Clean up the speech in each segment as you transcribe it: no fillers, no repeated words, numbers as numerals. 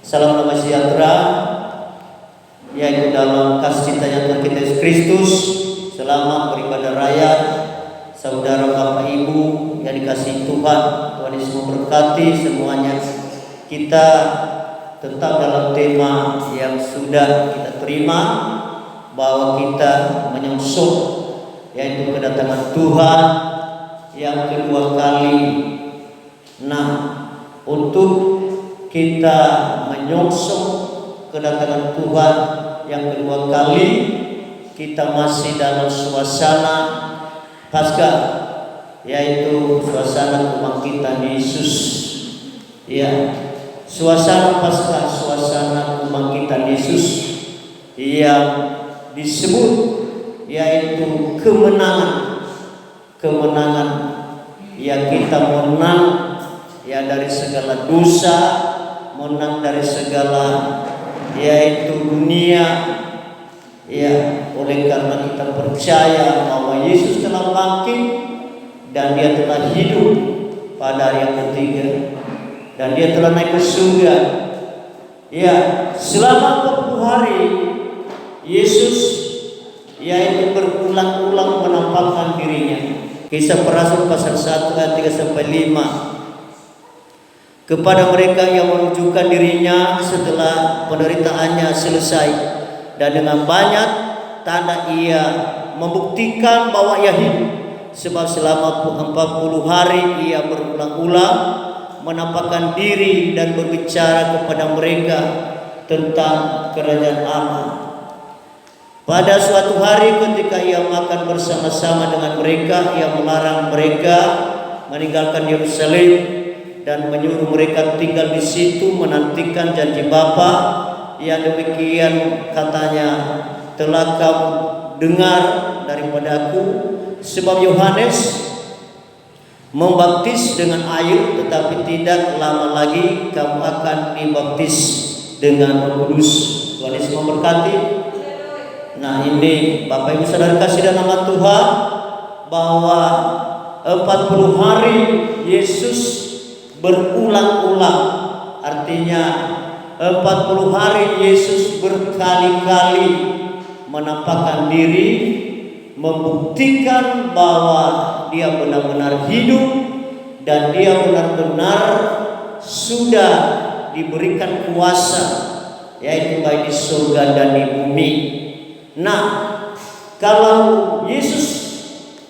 Salam damai sejahtera, yaitu dalam kasih cintanya Tuhan kita Yesus Kristus. Selamat beribadah raya, saudara Bapak Ibu yang dikasihi Tuhan. Tuhan Yesus memberkati semuanya. Kita tetap dalam tema yang sudah kita terima, bahwa kita menyongsong yaitu kedatangan Tuhan yang kedua kali. Nah, untuk kita menyongsong kedatangan Tuhan yang kedua kali, kita masih dalam suasana Paskah, yaitu suasana kebangkitan Yesus. Ya, suasana Paskah, suasana kebangkitan Yesus yang disebut yaitu kemenangan yang kita menang ya dari segala dosa, menang dari segala yaitu dunia ya, oleh karena kita percaya bahwa Yesus telah bangkit dan dia telah hidup pada hari yang ketiga dan dia telah naik ke surga. Ya, selama 40 hari Yesus yaitu berulang-ulang menampakkan dirinya. Kisah Para Rasul pasal 1 ayat 3-5. Kepada mereka yang menunjukkan dirinya setelah penderitaannya selesai, dan dengan banyak tanda ia membuktikan bahwa ia hidup, sebab selama 40 hari ia berulang-ulang menampakkan diri dan berbicara kepada mereka tentang kerajaan Allah. Pada suatu hari ketika ia makan bersama-sama dengan mereka, ia melarang mereka meninggalkan Yerusalem dan menyuruh mereka tinggal di situ menantikan janji Bapa. Yang demikian katanya telah kamu dengar daripadaku, sebab Yohanes membaptis dengan air, tetapi tidak lama lagi kamu akan dibaptis dengan Roh Kudus. Tuhan Yesus memberkati. Nah, ini Bapak Ibu Saudara kasih dalam nama Tuhan, bahwa 40 hari Yesus berulang-ulang, artinya 40 hari Yesus berkali-kali menampakkan diri, membuktikan bahwa dia benar-benar hidup dan dia benar-benar sudah diberikan kuasa, yaitu baik di surga dan di bumi. Nah, kalau Yesus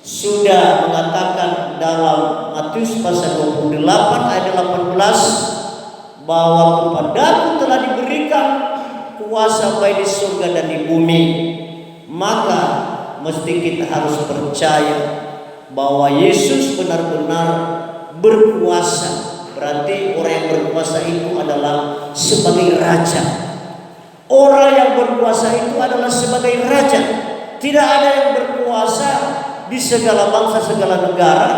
sudah mengatakan dalam Matius pasal 28 ayat 18 bahwa kepadaku telah diberikan kuasa baik di surga dan di bumi, maka mesti kita harus percaya bahwa Yesus benar-benar berkuasa. Berarti orang yang berkuasa itu adalah sebagai raja. Orang yang berkuasa itu adalah sebagai raja. Tidak ada yang berkuasa di segala bangsa, segala negara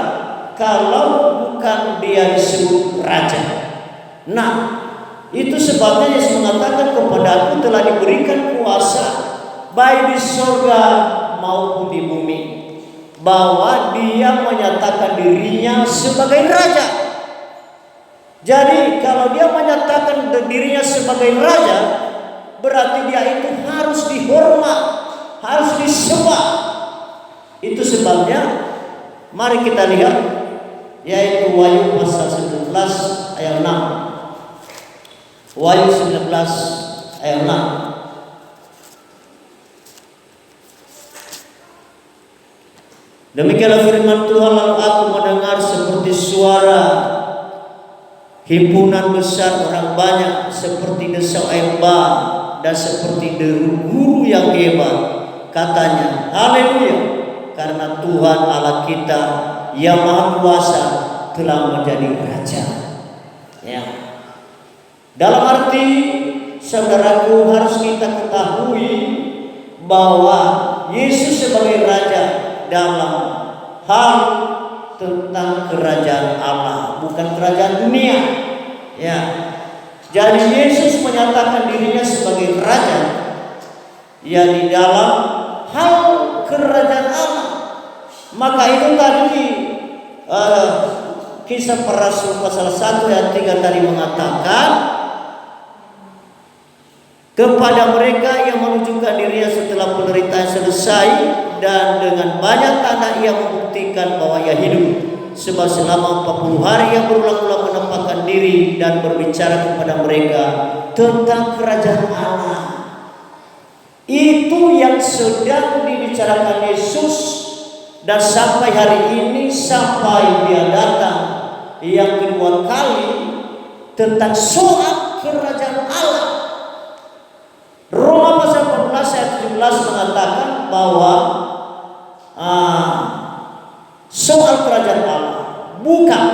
kalau bukan dia disebut raja. Nah, itu sebabnya Yesus mengatakan kepadaku telah diberikan kuasa baik di surga maupun di bumi, bahwa dia menyatakan dirinya sebagai raja. Jadi kalau dia menyatakan dirinya sebagai raja, berarti dia itu harus dihormat, harus disembah. Itu sebabnya mari kita lihat, yaitu Wahyu pasal 19 ayat 6. Wahyu 19 ayat 6. Demikianlah firman Tuhan, lalu aku mendengar seperti suara himpunan besar orang banyak, seperti desau air bah dan seperti deru guru yang hebat. Katanya, haleluya, karena Tuhan Allah kita yang Maha Kuasa telah menjadi raja. Ya. Dalam arti, saudaraku, harus kita ketahui bahwa Yesus sebagai raja dalam hal tentang kerajaan Allah, bukan kerajaan dunia. Ya. Jadi Yesus menyatakan dirinya sebagai raja ya di dalam hal kerajaan Allah. Maka itu tadi Kisah Para Rasul pasal 1 ayat 3 tadi mengatakan kepada mereka yang menunjukkan dirinya setelah penderitaan selesai, dan dengan banyak tanda ia membuktikan bahwa ia hidup. Sebab selama 40 hari ia berulang-ulang menampakkan diri dan berbicara kepada mereka tentang kerajaan Allah. Itu yang sedang dibicarakan Yesus, dan sampai hari ini, sampai dia datang yang kedua kali, tentang soal kerajaan Allah. Roma pasal 14 ayat 17 mengatakan bahwa soal kerajaan Allah bukan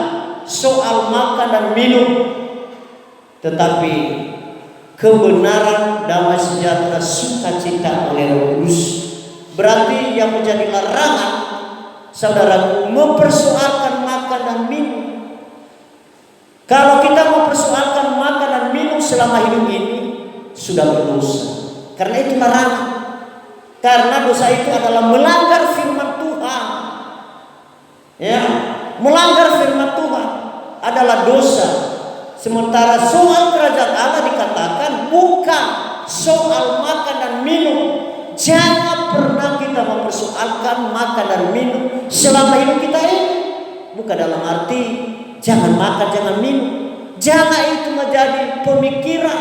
soal makan dan minum, tetapi kebenaran, damai sejahtera, sukacita oleh Roh Kudus. Berarti yang menjadi larangan, saudaraku, mempersoalkan makan dan minum. Kalau kita mempersoalkan makan dan minum selama hidup ini, sudah berdosa. Karena itu larangan. Karena dosa itu adalah melanggar firman Tuhan. Ya, melanggar firman Tuhan adalah dosa. Sementara soal kerajaan Allah dikatakan bukan soal makan dan minum. Jangan pernah kita mempersoalkan makan dan minum selama hidup kita ini. Bukan dalam arti jangan makan, jangan minum. Jangan itu menjadi pemikiran.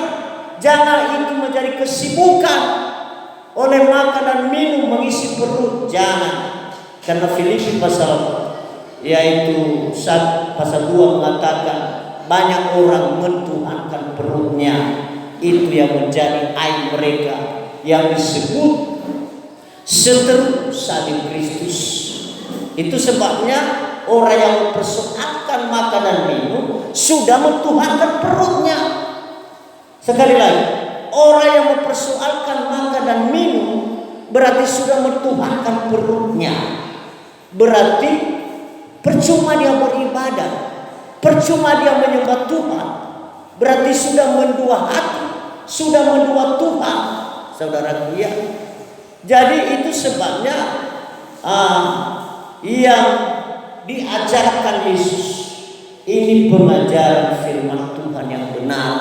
Jangan itu menjadi kesibukan oleh makan dan minum mengisi perut. Jangan. Karena Filipi pasal pasal 2 mengatakan banyak orang mentuhankan perutnya. Itu yang menjadi aib mereka, yang disebut seteru salib Kristus. Itu sebabnya orang yang mempersoalkan makan dan minum sudah mentuhankan perutnya. Sekali lagi, orang yang mempersoalkan makan dan minum berarti sudah mentuhankan perutnya. Berarti percuma dia beribadah, percuma dia menyembah Tuhan. Berarti sudah mendua hati, sudah mendua Tuhan, saudara dia. Jadi itu sebabnya yang diajarkan Yesus ini pengajaran firman Tuhan yang benar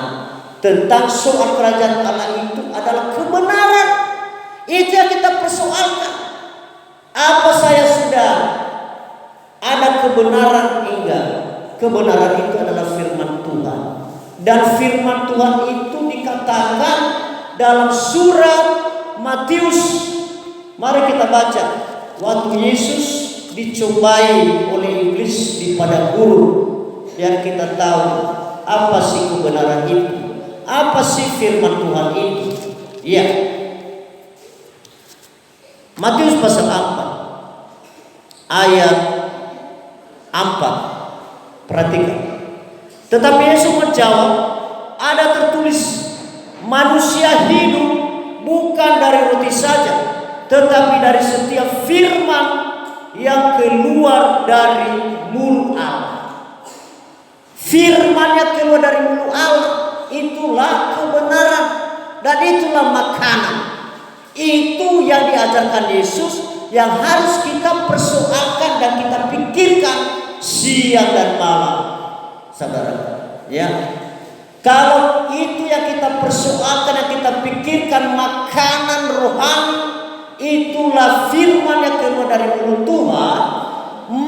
tentang soal kerajaan Allah itu adalah kebenaran. Itu yang kita persoalkan. Apa saya sudah ada kebenaran? Enggak. Kebenaran itu adalah firman Tuhan. Dan firman Tuhan itu dikatakan dalam surat Matius. Mari kita baca. Waktu Yesus dicobai oleh iblis di padang gurun, yang kita tahu apa sih kebenaran itu, apa sih firman Tuhan itu. Ya, Matius pasal 4 ayat 4. Perhatikan. Tetapi Yesus menjawab, ada tertulis, manusia hidup bukan dari roti saja, tetapi dari setiap firman yang keluar dari mulut Allah. Firman yang keluar dari mulut Allah, itulah kebenaran dan itulah makanan. Itu yang diajarkan Yesus, yang harus kita persoalkan dan kita pikirkan siang dan malam, saudara. Ya, kalau itu yang kita persoalkan, yang kita pikirkan makanan rohani, itulah firman yang keluar dari mulut Tuhan,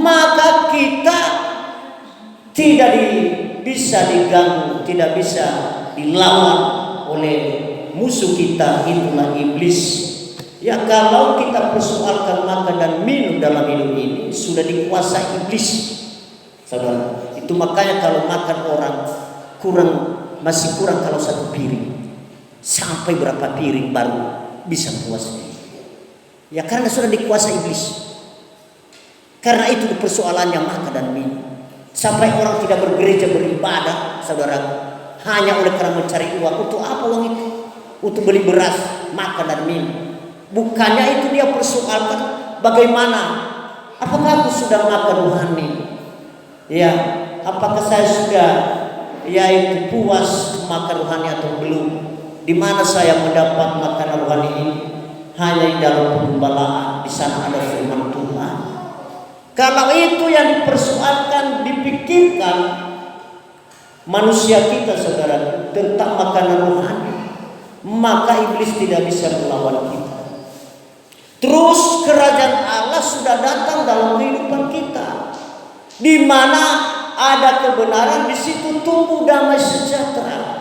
maka kita tidak bisa diganggu, tidak bisa dilawan oleh musuh kita, itulah iblis. Ya, kalau kita persoalkan makan dan minum dalam hidup ini, sudah dikuasai iblis, saudara. Itu makanya kalau makan orang masih kurang kalau satu piring, sampai berapa piring baru bisa puas. Ya, karena sudah dikuasai iblis. Karena itu persoalannya makan dan minum. Sampai orang tidak bergereja, beribadah, saudara, hanya oleh karena mencari uang. Untuk apa uang itu? Untuk beli beras, makan dan minum. Bukannya itu dia persoalkan bagaimana, apakah aku sudah makan rohani? Ya, apakah saya sudah yaitu puas makan rohani atau belum? Di mana saya mendapat makanan rohani ini? Hanya di dalam penggembalaan, di sana ada firman Tuhan. Kalau itu yang dipersoalkan, dipikirkan manusia kita, saudara, tentang makanan rohani, maka iblis tidak bisa melawan kita. Terus kerajaan Allah sudah datang dalam kehidupan kita, di mana ada kebenaran, di situ tumbuh damai sejahtera.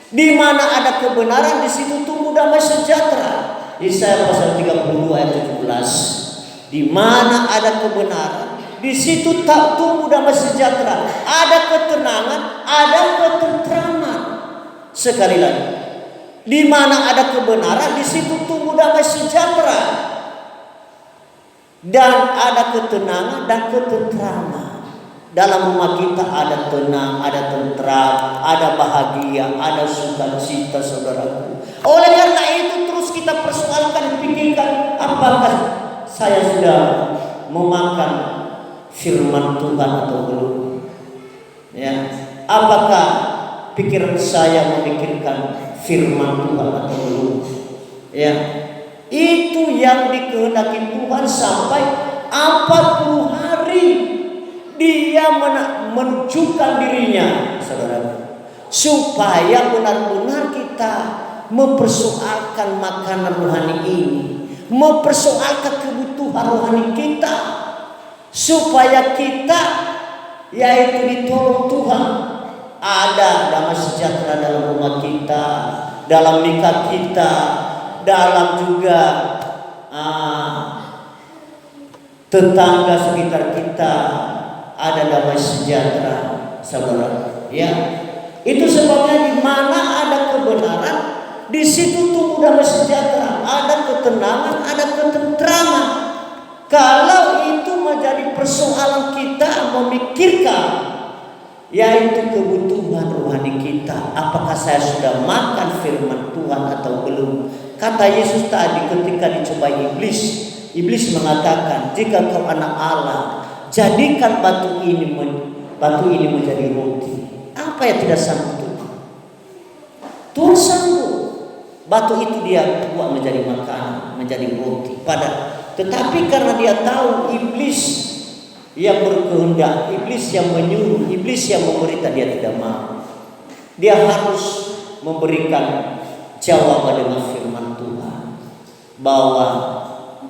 Di mana ada kebenaran, di situ tumbuh damai sejahtera. Yesaya pasal 30 ayat 17. Di mana ada kebenaran, di situ tak tumbuh damai sejahtera. Ada ketenangan, ada ketenteraman. Sekali lagi, di mana ada kebenaran, di situ tumbuh damai sejahtera. Dan ada ketenangan dan ketenteraman. Dalam rumah kita ada tenang, ada tentram, ada bahagia, ada sukacita, saudaraku. Oleh karena itu terus kita persoalkan, pikirkan, apakah saya sudah memakan firman Tuhan atau belum? Ya, apakah pikiran saya memikirkan firman Tuhan atau belum? Ya, itu yang dikehendaki Tuhan sampai 40 hari. Dia menunjukkan dirinya, saudara, supaya benar-benar kita mempersoalkan makanan rohani ini, mempersoalkan kebutuhan rohani kita, supaya kita yaitu ditolong Tuhan. Ada damai sejahtera dalam rumah kita, dalam nikah kita, dalam juga tetangga sekitar kita. Ada damai sejahtera, saudara. Ya, itu sebabnya di mana ada kebenaran, di situ tumbuh damai sejahtera. Ada ketenangan, ada ketenteraman. Kalau itu menjadi persoalan kita memikirkan, yaitu kebutuhan rohani kita. Apakah saya sudah makan firman Tuhan atau belum? Kata Yesus tadi ketika dicobai iblis, iblis mengatakan, jika kau anak Allah, jadikan batu ini menjadi roti. Apa yang tidak sanggup Tuhan? Tuhan sanggup. Batu itu dia buat menjadi makanan, menjadi roti. Tetapi karena dia tahu iblis yang berkehendak, iblis yang menyuruh, iblis yang memerintah, dia tidak mau. Dia harus memberikan jawaban dengan firman Tuhan, bahwa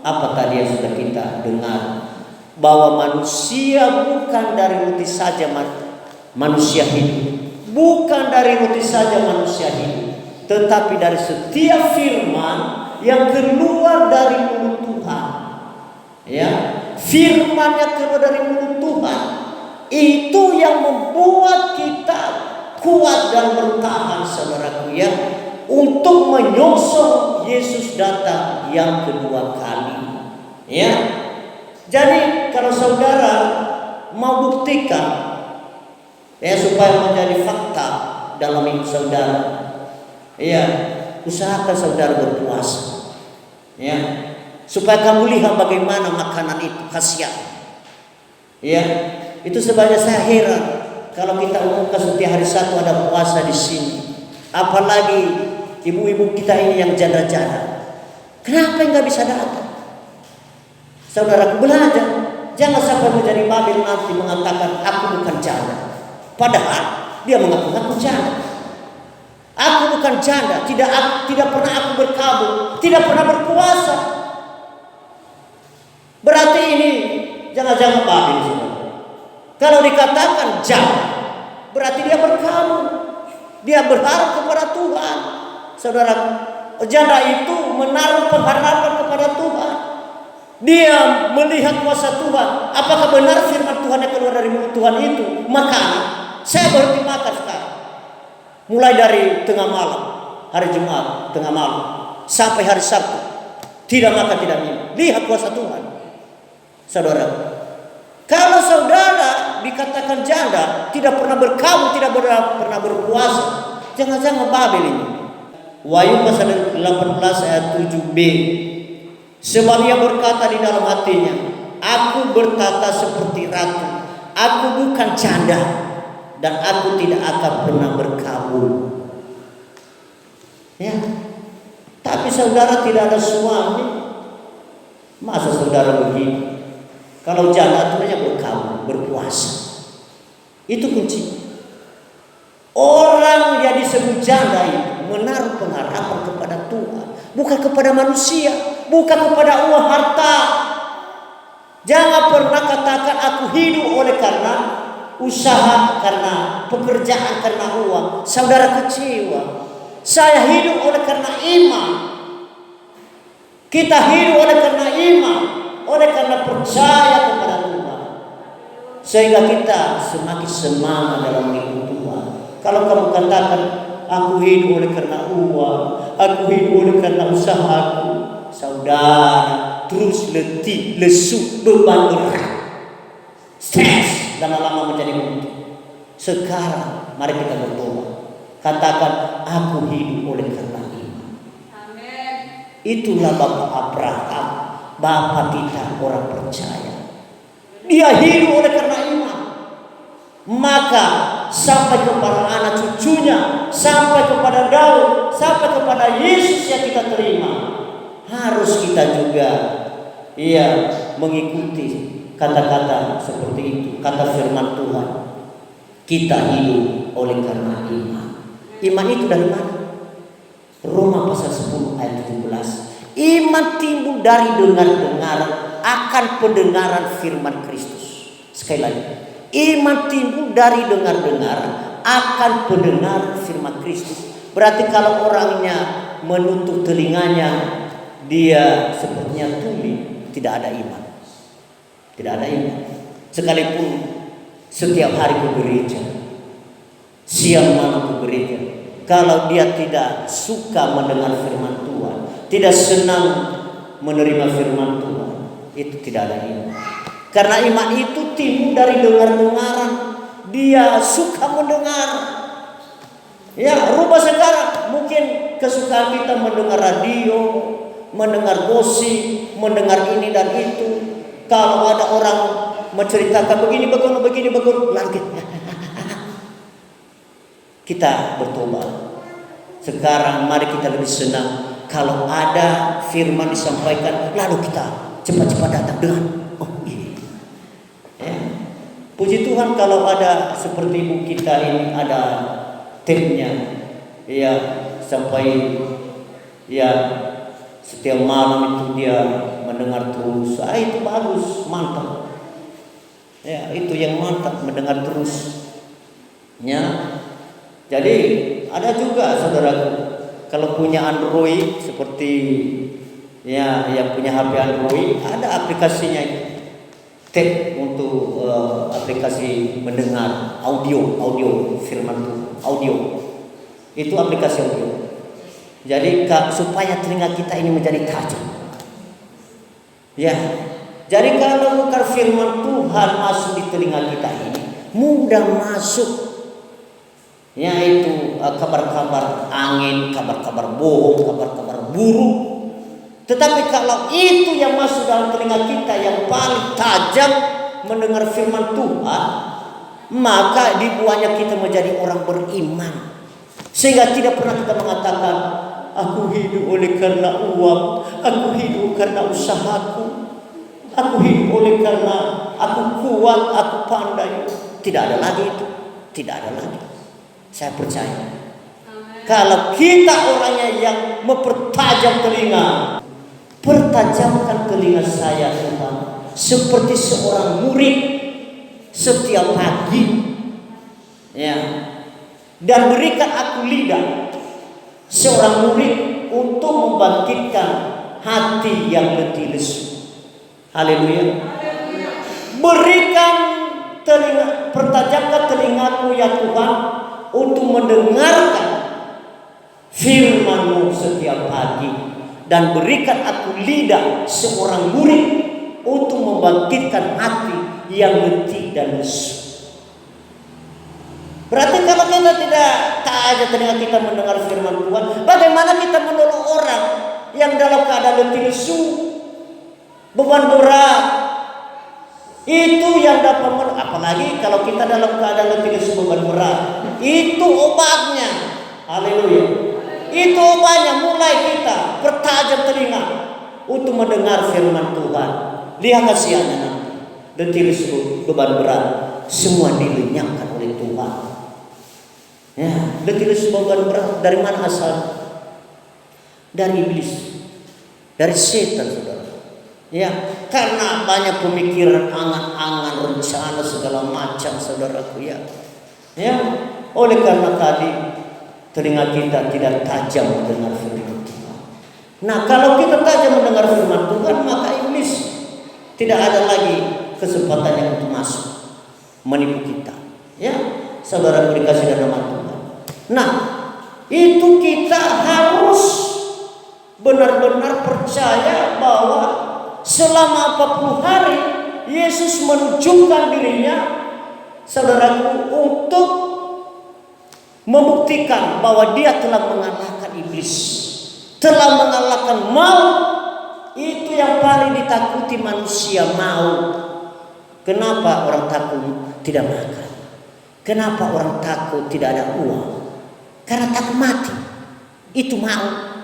apa tadi yang sudah kita dengar, bahwa manusia bukan dari roti saja manusia hidup, bukan dari roti saja manusia hidup, tetapi dari setiap firman yang keluar dari mulut Tuhan. Ya, firman yang keluar dari mulut Tuhan itu yang membuat kita kuat dan bertahan, saudaraku, ya, untuk menyongsong Yesus datang yang kedua kali. Ya. Jadi kalau saudara mau buktikan, ya, supaya menjadi fakta dalam hidup saudara, ya, usahakan saudara berpuasa, ya, supaya kamu lihat bagaimana makanan itu khasiat. Ya, itu sebabnya saya heran kalau kita umumkan setiap hari Sabtu ada puasa di sini, apalagi ibu-ibu kita ini yang janda-janda. Kenapa nggak bisa datang? Saudaraku, belajar, jangan sampai menjadi Babel nanti mengatakan aku bukan janda, padahal dia mengaku janda. Aku bukan janda, tidak pernah aku berkabung, tidak pernah berpuasa. Berarti ini jangan-jangan Babel, saudara. Kalau dikatakan janda, berarti dia berkabung, dia berharap kepada Tuhan. Saudara, janda itu menaruh pengharapan kepada Tuhan. Dia melihat kuasa Tuhan. Apakah benar firman Tuhan yang keluar dari mulut Tuhan itu makanan? Saya berhenti makan sekarang. Mulai dari tengah malam, hari Jumat tengah malam, sampai hari Sabtu, tidak makan, tidak minum. Lihat kuasa Tuhan, saudara. Kalau saudara dikatakan janda, tidak pernah berkabung, tidak pernah berpuasa, jangan-jangan Babel ini. Wahyu pasal 18 ayat 7b. Sebab ia berkata di dalam hatinya, aku bertata seperti ratu, aku bukan janda, dan aku tidak akan pernah berkabung. Ya, tapi saudara tidak ada suami, masa saudara begini? Kalau janda artinya berkabung, berpuasa. Itu kunci. Orang yang disebut janda itu menaruh bukan kepada manusia, bukan kepada uang harta. Jangan pernah katakan aku hidup oleh karena usaha, karena pekerjaan, karena uang. Saudara kecewa. Saya hidup oleh karena iman. Kita hidup oleh karena iman, oleh karena percaya kepada Tuhan. Sehingga kita semakin semangat dalam hidup Tuhan. Kalau kamu katakan aku hidup oleh karena uang, aku hidup oleh karena usahaku, saudara terus letih, lesu, beban berat, stres, lama-lama menjadi buntu. Sekarang mari kita berdoa. Katakan aku hidup oleh karena iman. Amin. Itulah Bapak Abraham, Bapak kita orang percaya. Dia hidup oleh karena iman. Maka sampai kepada anak cucunya, sampai kepada Daud, sampai kepada Yesus yang kita terima, harus kita juga mengikuti kata-kata seperti itu, kata firman Tuhan. Kita hidup oleh karena iman. Iman itu dari mana? Roma pasal 10 ayat 17. Iman timbul dari dengar-dengar akan pendengaran firman Kristus. Sekali lagi, iman timbul dari dengar-dengar akan pendengar firman Kristus. Berarti kalau orangnya menutup telinganya, dia sepertinya tuli, tidak ada iman. Tidak ada iman. Sekalipun setiap hari ke gereja, siang malam ke gereja, kalau dia tidak suka mendengar firman Tuhan, tidak senang menerima firman Tuhan, itu tidak ada iman. Karena iman itu timbul dari dengar-dengaran. Dia suka mendengar. Ya, rubah sekarang. Mungkin kesukaan kita mendengar radio, mendengar gosip, mendengar ini dan itu. Kalau ada orang menceritakan begini, lagi kita bertobat. Sekarang mari kita lebih senang kalau ada firman disampaikan, lalu kita cepat-cepat datang dengan puji Tuhan kalau ada seperti ibu kita ini ada timnya, sampai setiap malam itu dia mendengar terus. Itu bagus, mantap. Itu yang mantap, mendengar terus. Jadi ada juga saudaraku, kalau punya Android seperti yang punya HP Android, ada aplikasinya itu. Tab untuk aplikasi mendengar audio firman Tuhan, audio. Itu aplikasi audio. Jadi supaya telinga kita ini menjadi tajam. Jadi kalau bukan firman Tuhan masuk di telinga kita ini, mudah masuk. Yaitu kabar-kabar angin, kabar-kabar bohong, kabar-kabar buruk. Tetapi kalau itu yang masuk dalam telinga kita yang paling tajam mendengar firman Tuhan, maka dibuatnya kita menjadi orang beriman. Sehingga tidak pernah kita mengatakan, aku hidup oleh karena uang, aku hidup karena usahaku, aku hidup oleh karena aku kuat, aku pandai. Tidak ada lagi itu, tidak ada lagi. Saya percaya. Kalau kita orangnya yang mempertajam telinga, pertajamkan telinga saya Tuhan, seperti seorang murid setiap pagi, dan berikan aku lidah seorang murid untuk membangkitkan hati yang letih lesu. Haleluya. Berikan telinga, pertajamkan telingaku ya Tuhan untuk mendengarkan firman-Mu setiap pagi. Dan berikan aku lidah seorang murid untuk membangkitkan hati yang letih dan lesu. Berarti kalau kita tidak tajam telinga kita mendengar firman Tuhan, bagaimana kita menolong orang yang dalam keadaan letih lesu, beban berat? Itu yang dapat apalagi kalau kita dalam keadaan letih lesu, beban berat. Itu obatnya. Haleluya. Itu obatnya, mulai kita pertajam telinga untuk mendengar firman Tuhan. Lihat kasihannya nanti, letih lesu, beban berat, semua dilenyapkan oleh Tuhan. Letih lesu, beban berat dari mana asal? Dari iblis. dari setan, saudara. Ya, karena banyak pemikiran, angan-angan, rencana segala macam, saudaraku ya. Ya, oleh karena tadi telinga kita tidak tajam mendengar firman Tuhan. Nah, kalau kita tajam mendengar firman Tuhan, maka iblis tidak ada lagi kesempatannya untuk masuk menipu kita. Ya, saudara dikasih dalam nama Tuhan. Nah, itu kita harus benar-benar percaya bahwa selama 40 hari Yesus menunjukkan dirinya, saudaraku, untuk membuktikan bahwa dia telah mengalahkan iblis, telah mengalahkan maut. Itu yang paling ditakuti manusia, maut. Kenapa orang takut tidak makan? Kenapa orang takut tidak ada uang? Karena takut mati. Itu maut.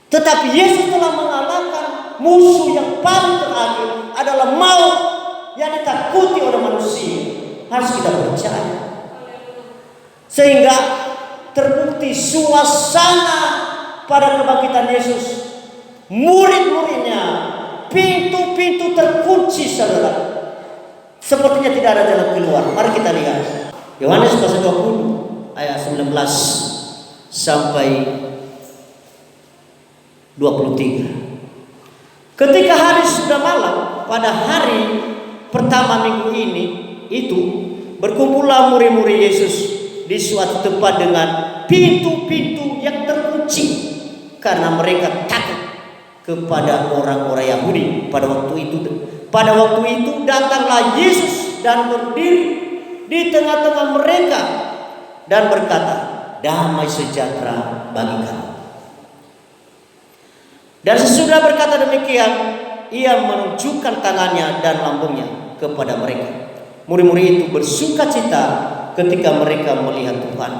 Tetapi Yesus telah mengalahkan musuh yang paling terakhir adalah maut yang ditakuti oleh manusia. Harus kita percaya. Sehingga terbukti suasana pada kebangkitan Yesus. Murid-muridnya, pintu-pintu terkunci, saudara. Sepertinya tidak ada jalan keluar. Mari kita lihat Yohanes pasal 20 ayat 19 sampai 23. Ketika hari sudah malam, pada hari pertama minggu ini itu berkumpullah murid-murid Yesus di suatu tempat dengan pintu-pintu yang terkunci karena mereka takut kepada orang-orang Yahudi. Pada waktu itu datanglah Yesus dan berdiri di tengah-tengah mereka dan berkata, "Damai sejahtera bagi kamu." Dan sesudah berkata demikian, ia menunjukkan tangannya dan lambungnya kepada mereka. Murid-murid itu bersuka cita ketika mereka melihat Tuhan.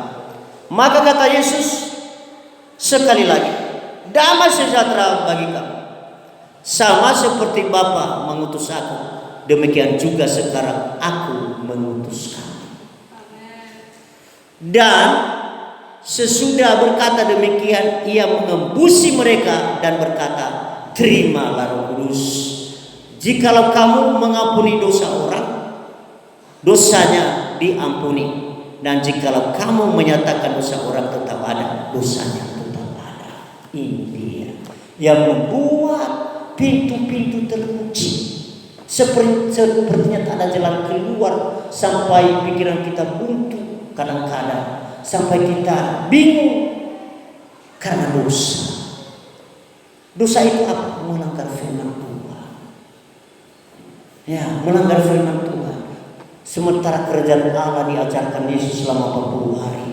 Maka kata Yesus sekali lagi, "Damai sejahtera bagi kamu. Sama seperti Bapa mengutus aku, demikian juga sekarang aku mengutus kamu." Dan sesudah berkata demikian, ia mengembusi mereka dan berkata, "Terimalah Roh Kudus. Jikalau kamu mengampuni dosa orang, dosanya diampuni. Dan jikalau kamu menyatakan dosa orang, tetap ada, dosanya tetap ada." Ini dia yang membuat pintu-pintu terkunci. Sepertinya tak ada jalan keluar, sampai pikiran kita buntu kadang-kadang, sampai kita bingung karena dosa. Dosa itu apa? Melanggar firman Tuhan. Ya, melanggar firman Tuhan. Sementara kerajaan Allah diajarkan Yesus selama 40 hari.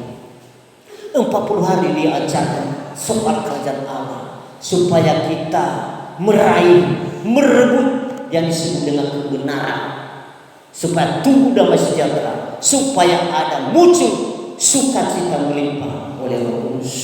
40 hari diajarkan soal kerajaan Allah, supaya kita meraih, merebut yang disebut dengan kebenaran, supaya tumbuh damai sejahtera, supaya ada muncul sukacita melimpah oleh Roh Kudus.